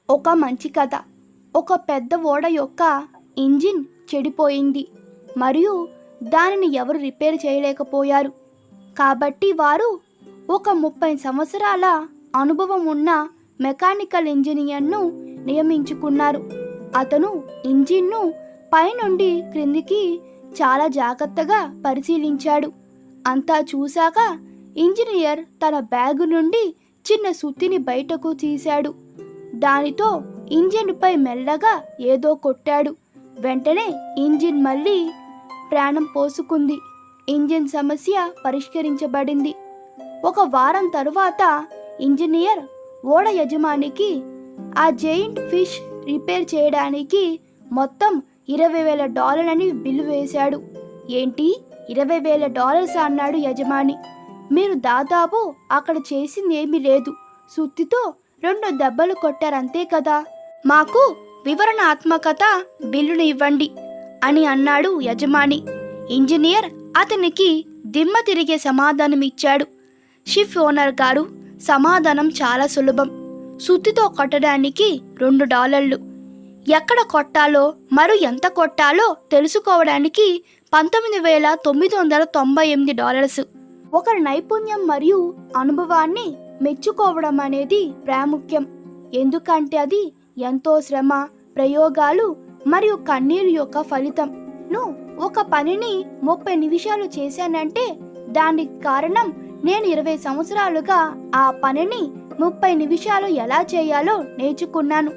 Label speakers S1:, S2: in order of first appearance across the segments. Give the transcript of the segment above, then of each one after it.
S1: ఒక మంచి కథ. ఒక పెద్ద ఓడ యొక్క ఇంజిన్ చెడిపోయింది మరియు దానిని ఎవరు రిపేర్ చేయలేకపోయారు. కాబట్టి వారు ఒక 30 సంవత్సరాల అనుభవం ఉన్న మెకానికల్ ఇంజనీర్ను నియమించుకున్నారు. అతను ఇంజిన్ను పైనుండి క్రిందికి చాలా జాగ్రత్తగా పరిశీలించాడు. అంతా చూశాక ఇంజనీర్ తన బ్యాగు నుండి చిన్న సుత్తిని బయటకు తీశాడు. దానితో ఇంజిన్పై మెల్లగా ఏదో కొట్టాడు. వెంటనే ఇంజిన్ మళ్ళీ ప్రాణం పోసుకుంది. ఇంజిన్ సమస్య పరిష్కరించబడింది. ఒక వారం తరువాత ఇంజనీర్ ఓడ యజమానికి ఆ జైంట్ ఫిష్ రిపేర్ చేయడానికి మొత్తం $20,000 బిల్లు వేశాడు. ఏంటి, $20,000 అన్నాడు యజమాని. మీరు దాదాపు అక్కడ చేసింది ఏమీ లేదు, సుత్తితో 2 దెబ్బలు కొట్టారంతే కదా, మాకు వివరణాత్మకత బిల్లును ఇవ్వండి అని అన్నాడు యజమాని. ఇంజనీర్ అతనికి దిమ్మ తిరిగే సమాధానం ఇచ్చాడు. షిప్ ఓనర్ గారు, సమాధానం చాలా సులభం. సుత్తితో కొట్టడానికి $2, ఎక్కడ కొట్టాలో మరియు ఎంత కొట్టాలో తెలుసుకోవడానికి $19,998. ఒకరి నైపుణ్యం మరియు అనుభవాన్ని మెచ్చుకోవడం అనేది ప్రాముఖ్యం, ఎందుకంటే అది ఎంతో శ్రమ, ప్రయోగాలు మరియు కన్నీరు యొక్క ఫలితం. నువ్వు ఒక పనిని 30 నిమిషాలు చేశానంటే దానికి కారణం నేను 20 సంవత్సరాలుగా ఆ పనిని 30 నిమిషాలు ఎలా చేయాలో నేర్చుకున్నాను.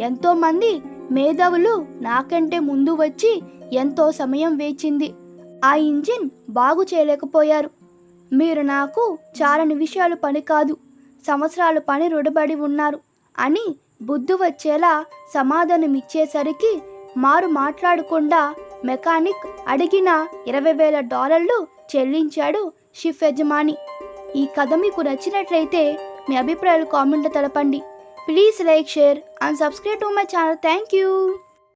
S1: ఎంతోమంది మేధావులు నాకంటే ముందు వచ్చి ఎంతో సమయం వేచింది, ఆ ఇంజిన్ బాగు చేయలేకపోయారు. మీరు నాకు చాలా నిమిషాలు పని కాదు, సంవత్సరాలు పని రుడబడి ఉన్నారు అని బుద్ధి వచ్చేలా సమాధానం ఇచ్చేసరికి మారు మాట్లాడకుండా మెకానిక్ అడిగిన $20,000 చెల్లించాడు షిప్ యజమాని. ఈ కథ మీకు నచ్చినట్లయితే మీ అభిప్రాయాలు కామెంట్లో తెలపండి. Please like, share and subscribe to my channel. Thank you.